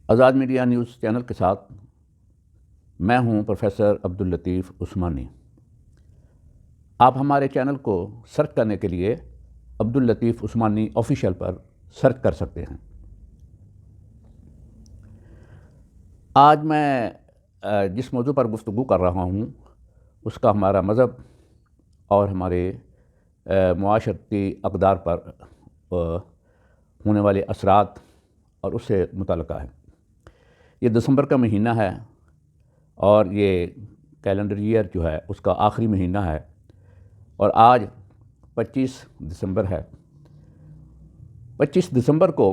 آزاد media news channel کے ساتھ میں ہوں پروفیسر عبداللطیف عثمانی۔ آپ ہمارے چینل کو سرچ کرنے کے لیے عبداللطیف عثمانی آفیشیل پر سرچ کر سکتے ہیں۔ آج میں جس موضوع پر گفتگو کر رہا ہوں اس کا ہمارا مذہب اور ہمارے معاشرتی اقدار پر ہونے والے اثرات اور اس سے متعلقہ ہے۔ یہ دسمبر کا مہینہ ہے اور یہ کیلنڈر ایئر جو ہے اس کا آخری مہینہ ہے، اور آج 25 دسمبر ہے۔ 25 دسمبر کو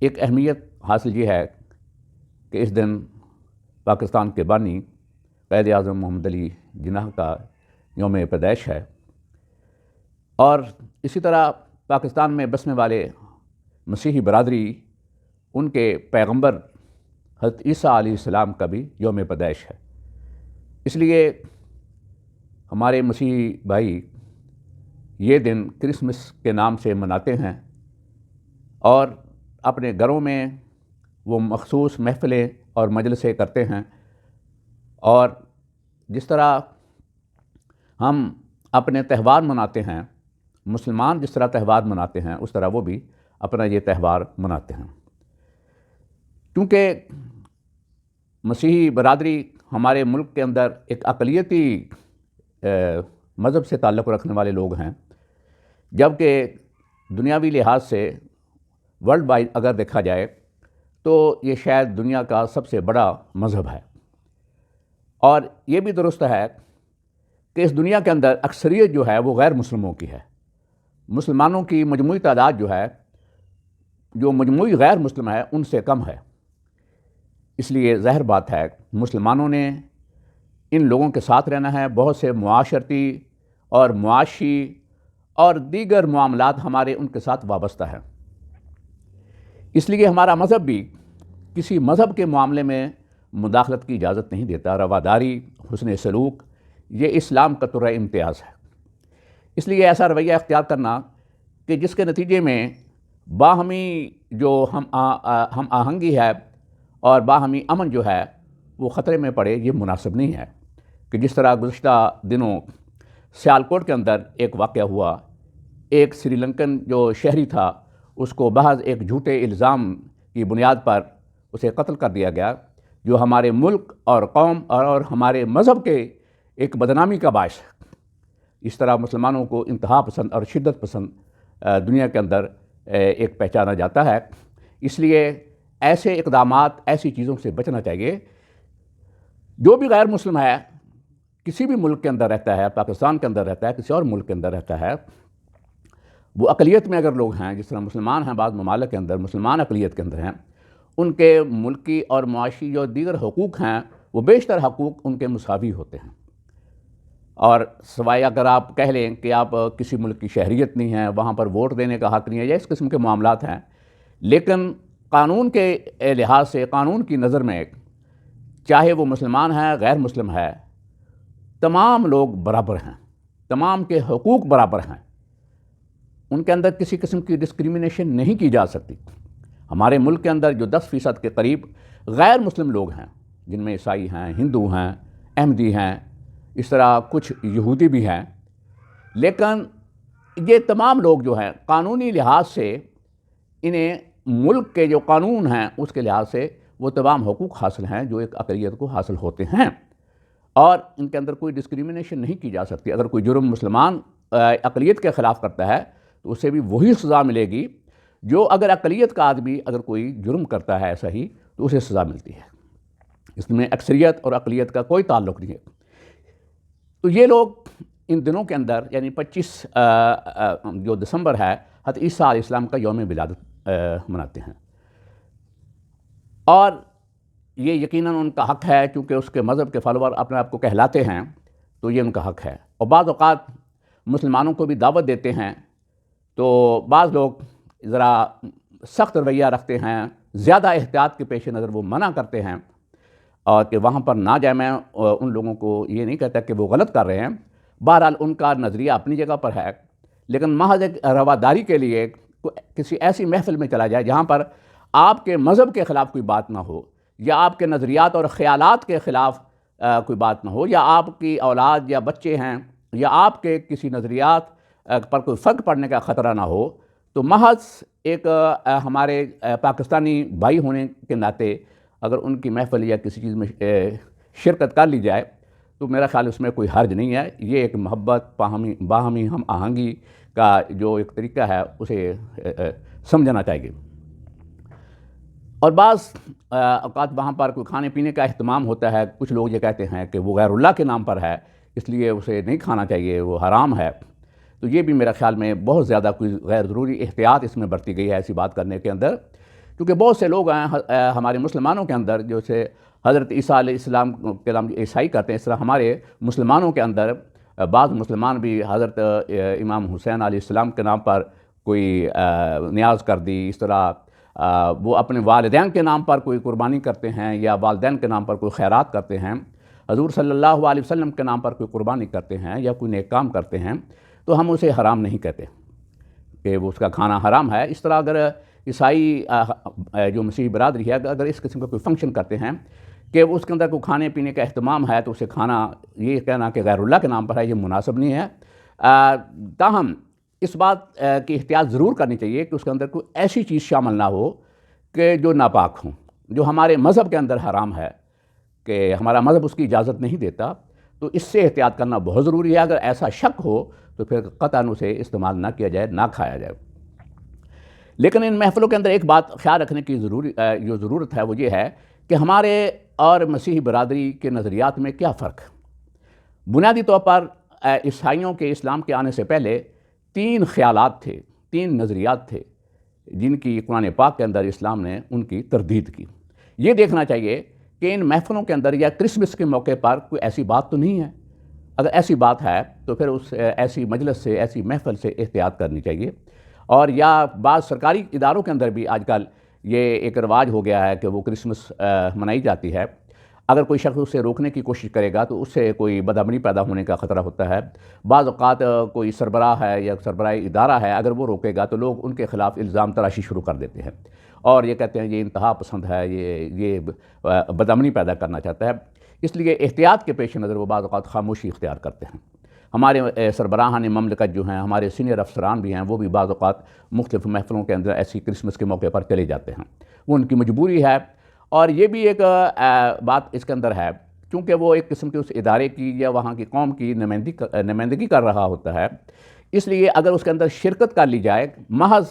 ایک اہمیت حاصل یہ ہے کہ اس دن پاکستان کے بانی قائد اعظم محمد علی جناح کا یوم پیدائش ہے، اور اسی طرح پاکستان میں بسنے والے مسیحی برادری ان کے پیغمبر حضرت عیسیٰ علیہ السلام کا بھی یوم پیدائش ہے۔ اس لیے ہمارے مسیحی بھائی یہ دن کرسمس کے نام سے مناتے ہیں، اور اپنے گھروں میں وہ مخصوص محفلیں اور مجلسیں کرتے ہیں، اور جس طرح ہم اپنے تہوار مناتے ہیں، مسلمان جس طرح تہوار مناتے ہیں اس طرح وہ بھی اپنا یہ تہوار مناتے ہیں۔ کیونکہ مسیحی برادری ہمارے ملک کے اندر ایک اقلیتی مذہب سے تعلق رکھنے والے لوگ ہیں، جبکہ دنیاوی لحاظ سے ورلڈ وائڈ اگر دیکھا جائے تو یہ شاید دنیا کا سب سے بڑا مذہب ہے، اور یہ بھی درست ہے کہ اس دنیا کے اندر اکثریت جو ہے وہ غیر مسلموں کی ہے۔ مسلمانوں کی مجموعی تعداد جو ہے، جو مجموعی غیر مسلم ہے ان سے کم ہے۔ اس لیے ظاہر بات ہے مسلمانوں نے ان لوگوں کے ساتھ رہنا ہے۔ بہت سے معاشرتی اور معاشی اور دیگر معاملات ہمارے ان کے ساتھ وابستہ ہیں۔ اس لیے ہمارا مذہب بھی کسی مذہب کے معاملے میں مداخلت کی اجازت نہیں دیتا۔ رواداری، حسن سلوک، یہ اسلام کا طرح امتیاز ہے۔ اس لیے ایسا رویہ اختیار کرنا کہ جس کے نتیجے میں باہمی جو ہم آہنگی ہے اور باہمی امن جو ہے وہ خطرے میں پڑے، یہ مناسب نہیں ہے۔ کہ جس طرح گزشتہ دنوں سیالکوٹ کے اندر ایک واقعہ ہوا، ایک سری لنکن جو شہری تھا اس کو محض ایک جھوٹے الزام کی بنیاد پر اسے قتل کر دیا گیا، جو ہمارے ملک اور قوم اور ہمارے مذہب کے ایک بدنامی کا باعث ہے۔ اس طرح مسلمانوں کو انتہا پسند اور شدت پسند دنیا کے اندر ایک پہچانا جاتا ہے۔ اس لیے ایسے اقدامات، ایسی چیزوں سے بچنا چاہیے۔ جو بھی غیر مسلم ہے، کسی بھی ملک کے اندر رہتا ہے، پاکستان کے اندر رہتا ہے، کسی اور ملک کے اندر رہتا ہے، وہ اقلیت میں اگر لوگ ہیں، جس طرح مسلمان ہیں بعض ممالک کے اندر، مسلمان اقلیت کے اندر ہیں، ان کے ملکی اور معاشی جو دیگر حقوق ہیں وہ بیشتر حقوق ان کے مساوی ہوتے ہیں۔ اور سوائے اگر آپ کہہ لیں کہ آپ کسی ملک کی شہریت نہیں ہیں، وہاں پر ووٹ دینے کا حق نہیں ہے، یا اس قسم کے معاملات ہیں، لیکن قانون کے لحاظ سے، قانون کی نظر میں، چاہے وہ مسلمان ہے غیر مسلم ہے، تمام لوگ برابر ہیں، تمام کے حقوق برابر ہیں، ان کے اندر کسی قسم کی ڈسکریمنیشن نہیں کی جا سکتی۔ ہمارے ملک کے اندر جو 10% کے قریب غیر مسلم لوگ ہیں، جن میں عیسائی ہیں، ہندو ہیں، احمدی ہیں، اس طرح کچھ یہودی بھی ہیں، لیکن یہ تمام لوگ جو ہیں قانونی لحاظ سے انہیں ملک کے جو قانون ہیں اس کے لحاظ سے وہ تمام حقوق حاصل ہیں جو ایک اقلیت کو حاصل ہوتے ہیں، اور ان کے اندر کوئی ڈسکریمنیشن نہیں کی جا سکتی۔ اگر کوئی جرم مسلمان اقلیت کے خلاف کرتا ہے تو اسے بھی وہی سزا ملے گی جو اگر اقلیت کا آدمی اگر کوئی جرم کرتا ہے ایسا ہی تو اسے سزا ملتی ہے۔ اس میں اکثریت اور اقلیت کا کوئی تعلق نہیں ہے۔ تو یہ لوگ ان دنوں کے اندر، یعنی 25 جو دسمبر ہے، حضرت عیسیٰ علیہ السلام کا یوم ولادت مناتے ہیں، اور یہ یقیناً ان کا حق ہے، چونکہ اس کے مذہب کے فالوور اپنے آپ کو کہلاتے ہیں تو یہ ان کا حق ہے۔ اور بعض اوقات مسلمانوں کو بھی دعوت دیتے ہیں تو بعض لوگ ذرا سخت رویہ رکھتے ہیں، زیادہ احتیاط کے پیش نظر وہ منع کرتے ہیں، اور کہ وہاں پر نہ جائیں۔ میں ان لوگوں کو یہ نہیں کہتا کہ وہ غلط کر رہے ہیں، بہرحال ان کا نظریہ اپنی جگہ پر ہے، لیکن محض ایک رواداری کے لیے کسی ایسی محفل میں چلا جائے جہاں پر آپ کے مذہب کے خلاف کوئی بات نہ ہو، یا آپ کے نظریات اور خیالات کے خلاف کوئی بات نہ ہو، یا آپ کی اولاد یا بچے ہیں یا آپ کے کسی نظریات پر کوئی فرق پڑنے کا خطرہ نہ ہو، تو محض ایک ہمارے پاکستانی بھائی ہونے کے ناطے اگر ان کی محفل یا کسی چیز میں شرکت کر لی جائے تو میرا خیال اس میں کوئی حرج نہیں ہے۔ یہ ایک محبت، باہمی ہم آہنگی کا جو ایک طریقہ ہے اسے سمجھنا چاہیے۔ اور بعض اوقات وہاں پر کوئی کھانے پینے کا اہتمام ہوتا ہے، کچھ لوگ یہ کہتے ہیں کہ وہ غیر اللہ کے نام پر ہے اس لیے اسے نہیں کھانا چاہیے، وہ حرام ہے، تو یہ بھی میرا خیال میں بہت زیادہ کوئی غیر ضروری احتیاط اس میں برتی گئی ہے ایسی بات کرنے کے اندر، کیونکہ بہت سے لوگ ہیں ہمارے مسلمانوں کے اندر جو سے حضرت عیسیٰ علیہ السلام کے نام عیسائی کرتے ہیں، اس طرح ہمارے مسلمانوں کے اندر بعض مسلمان بھی حضرت امام حسین علیہ السلام کے نام پر کوئی نیاز کر دی، اس طرح وہ اپنے والدین کے نام پر کوئی قربانی کرتے ہیں یا والدین کے نام پر کوئی خیرات کرتے ہیں، حضور صلی اللہ علیہ وسلم کے نام پر کوئی قربانی کرتے ہیں یا کوئی نیک کام کرتے ہیں، تو ہم اسے حرام نہیں کہتے کہ وہ اس کا کھانا حرام ہے۔ اس طرح اگر عیسائی جو مسیحی برادری ہے اگر اس قسم کا کوئی فنکشن کرتے ہیں کہ اس کے اندر کوئی کھانے پینے کا اہتمام ہے تو اسے کھانا، یہ کہنا کہ غیر اللہ کے نام پر ہے، یہ مناسب نہیں ہے۔ تاہم اس بات کی احتیاط ضرور کرنی چاہیے کہ اس کے اندر کوئی ایسی چیز شامل نہ ہو کہ جو ناپاک ہوں، جو ہمارے مذہب کے اندر حرام ہے، کہ ہمارا مذہب اس کی اجازت نہیں دیتا، تو اس سے احتیاط کرنا بہت ضروری ہے۔ اگر ایسا شک ہو تو پھر قطعاً اسے استعمال نہ کیا جائے، نہ کھایا جائے۔ لیکن ان محفلوں کے اندر ایک بات خیال رکھنے کی جو ضرورت ہے وہ یہ ہے کہ ہمارے اور مسیحی برادری کے نظریات میں کیا فرق ہے۔ بنیادی طور پر عیسائیوں کے اسلام کے آنے سے پہلے 3 خیالات تھے، 3 نظریات تھے جن کی قرآن پاک کے اندر اسلام نے ان کی تردید کی۔ یہ دیکھنا چاہیے کہ ان محفلوں کے اندر یا کرسمس کے موقع پر کوئی ایسی بات تو نہیں ہے۔ اگر ایسی بات ہے تو پھر اس ایسی مجلس سے، ایسی محفل سے احتیاط کرنی چاہیے۔ اور یا بعض سرکاری اداروں کے اندر بھی آج کل یہ ایک رواج ہو گیا ہے کہ وہ کرسمس منائی جاتی ہے، اگر کوئی شخص اسے روکنے کی کوشش کرے گا تو اس سے کوئی بدامنی پیدا ہونے کا خطرہ ہوتا ہے۔ بعض اوقات کوئی سربراہ ہے یا سربراہی ادارہ ہے، اگر وہ روکے گا تو لوگ ان کے خلاف الزام تراشی شروع کر دیتے ہیں اور یہ کہتے ہیں یہ انتہا پسند ہے، یہ بدامنی پیدا کرنا چاہتا ہے۔ اس لیے احتیاط کے پیش نظر وہ بعض اوقات خاموشی اختیار کرتے ہیں۔ ہمارے سربراہان مملکت جو ہیں، ہمارے سینئر افسران بھی ہیں، وہ بھی بعض اوقات مختلف محفلوں کے اندر ایسی کرسمس کے موقع پر چلے جاتے ہیں، وہ ان کی مجبوری ہے۔ اور یہ بھی ایک بات اس کے اندر ہے، کیونکہ وہ ایک قسم کے اس ادارے کی یا وہاں کی قوم کی نمائندگی کر رہا ہوتا ہے، اس لیے اگر اس کے اندر شرکت کر لی جائے محض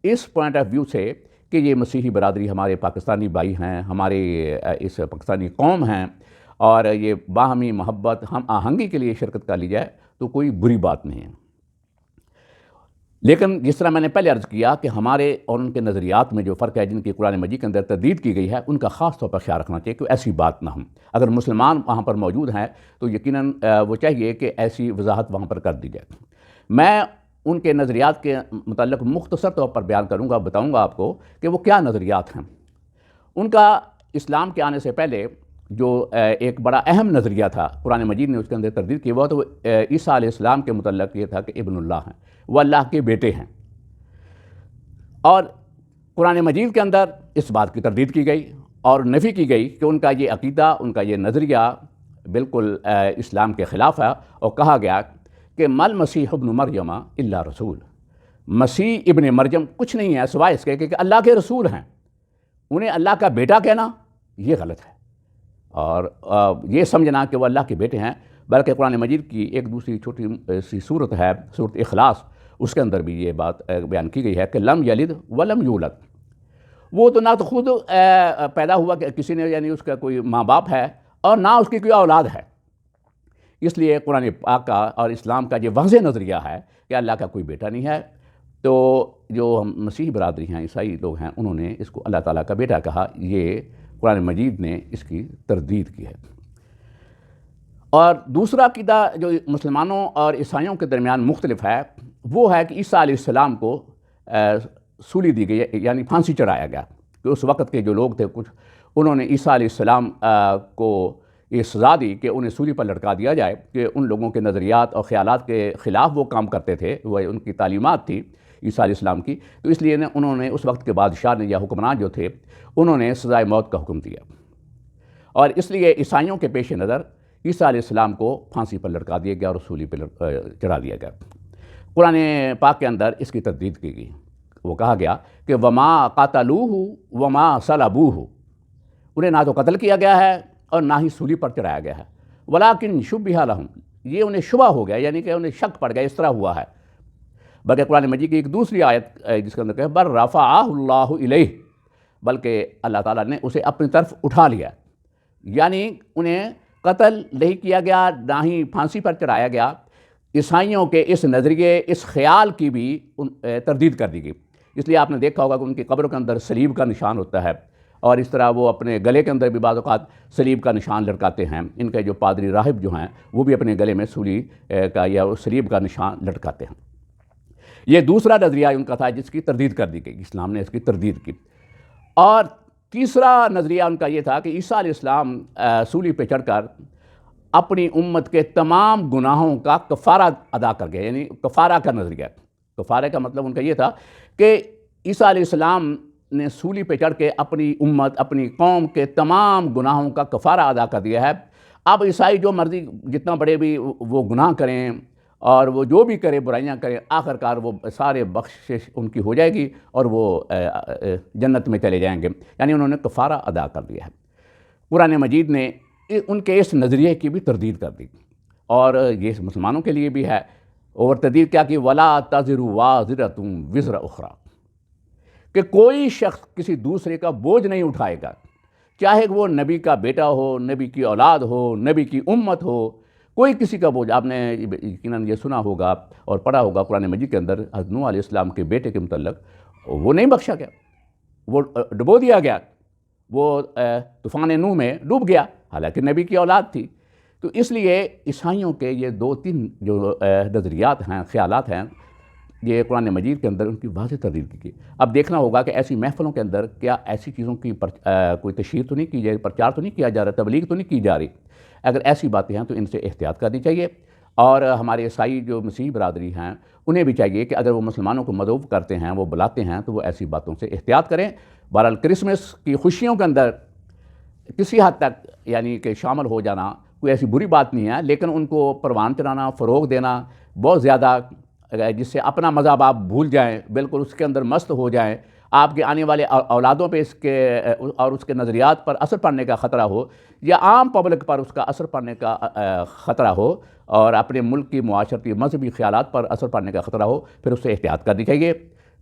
اس پوائنٹ آف ویو سے کہ یہ مسیحی برادری ہمارے پاکستانی بھائی ہیں، ہمارے اس پاکستانی قوم ہیں اور یہ باہمی محبت ہم آہنگی کے لیے شرکت کر لی جائے تو کوئی بری بات نہیں ہے۔ لیکن جس طرح میں نے پہلے عرض کیا کہ ہمارے اور ان کے نظریات میں جو فرق ہے، جن کی قرآن مجید کے اندر تردید کی گئی ہے، ان کا خاص طور پر خیال رکھنا چاہیے کہ ایسی بات نہ ہو۔ اگر مسلمان وہاں پر موجود ہیں تو یقیناً وہ چاہیے کہ ایسی وضاحت وہاں پر کر دی جائے۔ میں ان کے نظریات کے متعلق مختصر طور پر بیان کروں گا، بتاؤں گا آپ کو کہ وہ کیا نظریات ہیں۔ ان کا اسلام کے آنے سے پہلے جو ایک بڑا اہم نظریہ تھا، قرآن مجید نے اس کے اندر تردید کی، وہ تو عیسیٰ علیہ السلام کے متعلق یہ تھا کہ ابن اللہ ہیں، وہ اللہ کے بیٹے ہیں۔ اور قرآن مجید کے اندر اس بات کی تردید کی گئی اور نفی کی گئی کہ ان کا یہ عقیدہ، ان کا یہ نظریہ بالکل اسلام کے خلاف ہے، اور کہا گیا کہ مل مسیح ابن مریم الا رسول، مسیح ابن مریم کچھ نہیں ہے سوائے اس کے کہ اللہ کے رسول ہیں، انہیں اللہ کا بیٹا کہنا یہ غلط ہے، اور یہ سمجھنا کہ وہ اللہ کے بیٹے ہیں۔ بلکہ قرآن مجید کی ایک دوسری چھوٹی سی صورت ہے، صورت اخلاص، اس کے اندر بھی یہ بات بیان کی گئی ہے کہ لم یلد ولم یولد، وہ تو نہ تو خود پیدا ہوا کہ کسی نے، یعنی اس کا کوئی ماں باپ ہے، اور نہ اس کی کوئی اولاد ہے۔ اس لیے قرآن پاک کا اور اسلام کا یہ واضح نظریہ ہے کہ اللہ کا کوئی بیٹا نہیں ہے۔ تو جو ہم مسیحی برادری ہیں، عیسائی لوگ ہیں، انہوں نے اس کو اللہ تعالیٰ کا بیٹا کہا، یہ قرآن مجید نے اس کی تردید کی ہے۔ اور دوسرا عقیدہ جو مسلمانوں اور عیسائیوں کے درمیان مختلف ہے، وہ ہے کہ عیسیٰ علیہ السلام کو سولی دی گئی، یعنی پھانسی چڑھایا گیا، کہ اس وقت کے جو لوگ تھے کچھ، انہوں نے عیسیٰ علیہ السلام کو یہ سزا دی کہ انہیں سولی پر لٹکا دیا جائے، کہ ان لوگوں کے نظریات اور خیالات کے خلاف وہ کام کرتے تھے، وہ ان کی تعلیمات تھی، عیسیٰ علیہ السلام کی، تو اس لیے انہوں نے اس وقت کے بادشاہ نے یا حکمران جو تھے انہوں نے سزائے موت کا حکم دیا، اور اس لیے عیسائیوں کے پیش نظر عیسیٰ علیہ السلام کو پھانسی پر لٹکا دیا گیا اور سولی پہ چڑھا دیا گیا۔ قرآن پاک کے اندر اس کی تردید کی گئی، وہ کہا گیا کہ وما قاتلوہ وما صلبوہ، انہیں نہ تو قتل کیا گیا ہے اور نہ ہی سولی پر چڑھایا گیا ہے، ولیکن شبہ لہم، یہ انہیں شبہ ہو گیا، یعنی کہ انہیں شک پڑ گیا، اس طرح ہوا ہے۔ بلکہ قرآن مجید کی ایک دوسری آیت جس کے اندر کہ بل رفعہ اللہ الیہ، بلکہ اللہ تعالیٰ نے اسے اپنی طرف اٹھا لیا، یعنی انہیں قتل نہیں کیا گیا، نہ ہی پھانسی پر چڑھایا گیا۔ عیسائیوں کے اس نظریے، اس خیال کی بھی تردید کر دی گئی، اس لیے آپ نے دیکھا ہوگا کہ ان کی قبروں کے اندر صلیب کا نشان ہوتا ہے، اور اس طرح وہ اپنے گلے کے اندر بھی بعض اوقات صلیب کا نشان لٹکاتے ہیں۔ ان کے جو پادری راہب جو ہیں وہ بھی اپنے گلے میں سولی کا یا صلیب کا نشان لٹکاتے ہیں۔ یہ دوسرا نظریہ ان کا تھا جس کی تردید کر دی گئی، اسلام نے اس کی تردید کی۔ اور تیسرا نظریہ ان کا یہ تھا کہ عیسیٰ علیہ السلام سولی پہ چڑھ کر اپنی امت کے تمام گناہوں کا کفارہ ادا کر گئے، یعنی کفارہ کا نظریہ۔ کفارے کا مطلب ان کا یہ تھا کہ عیسیٰ علیہ السلام نے سولی پہ چڑھ کے اپنی امت، اپنی قوم کے تمام گناہوں کا کفارہ ادا کر دیا ہے۔ اب عیسائی جو مرضی جتنا بڑے بھی وہ گناہ کریں اور وہ جو بھی کرے برائیاں کریں، آخر کار وہ سارے بخشش ان کی ہو جائے گی اور وہ جنت میں چلے جائیں گے، یعنی انہوں نے کفارہ ادا کر دیا ہے۔ قرآن مجید نے ان کے اس نظریے کی بھی تردید کر دی، اور یہ مسلمانوں کے لیے بھی ہے، اور تردید کیا کہ وَلَا تَزِرُ وَازِرَةٌ وِزْرَ أُخْرَىٰ، کہ کوئی شخص کسی دوسرے کا بوجھ نہیں اٹھائے گا، چاہے وہ نبی کا بیٹا ہو، نبی کی اولاد ہو، نبی کی امت ہو، کوئی کسی کا بوجھ۔ آپ نے یقیناً یہ سنا ہوگا اور پڑھا ہوگا قرآن مجید کے اندر حضرت نوح علیہ السلام کے بیٹے کے متعلق، وہ نہیں بخشا گیا، وہ ڈبو دیا گیا، وہ طوفان نوح میں ڈوب گیا، حالانکہ نبی کی اولاد تھی۔ تو اس لیے عیسائیوں کے یہ دو تین جو نظریات ہیں، خیالات ہیں، یہ قرآن مجید کے اندر ان کی واضح تردید کی گئی۔ اب دیکھنا ہوگا کہ ایسی محفلوں کے اندر کیا ایسی چیزوں کی کوئی تشہیر تو نہیں کی جا رہی، پرچار تو نہیں کیا جا رہا، تبلیغ تو نہیں کی جا رہی۔ اگر ایسی باتیں ہیں تو ان سے احتیاط کرنی چاہیے، اور ہمارے عیسائی جو مسیحی برادری ہیں انہیں بھی چاہیے کہ اگر وہ مسلمانوں کو مدعو کرتے ہیں، وہ بلاتے ہیں، تو وہ ایسی باتوں سے احتیاط کریں۔ بہرحال کرسمس کی خوشیوں کے اندر کسی حد تک یعنی کہ شامل ہو جانا کوئی ایسی بری بات نہیں ہے، لیکن ان کو پروان چڑھانا، فروغ دینا بہت زیادہ، جس سے اپنا مذہب آپ بھول جائیں، بالکل اس کے اندر مست ہو جائیں، آپ کے آنے والے اولادوں پہ اس کے اور اس کے نظریات پر اثر پڑنے کا خطرہ ہو، یا عام پبلک پر اس کا اثر پڑنے کا خطرہ ہو، اور اپنے ملک کی معاشرتی مذہبی خیالات پر اثر پڑنے کا خطرہ ہو، پھر اس سے احتیاط کرنی چاہیے۔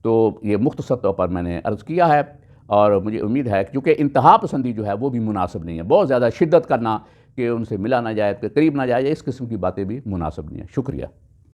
تو یہ مختصر طور پر میں نے عرض کیا ہے، اور مجھے امید ہے کیونکہ انتہا پسندی جو ہے وہ بھی مناسب نہیں ہے، بہت زیادہ شدت کرنا کہ ان سے ملا نہ جائے، کہ قریب نہ جائے، اس قسم کی باتیں بھی مناسب نہیں ہیں۔ شکریہ۔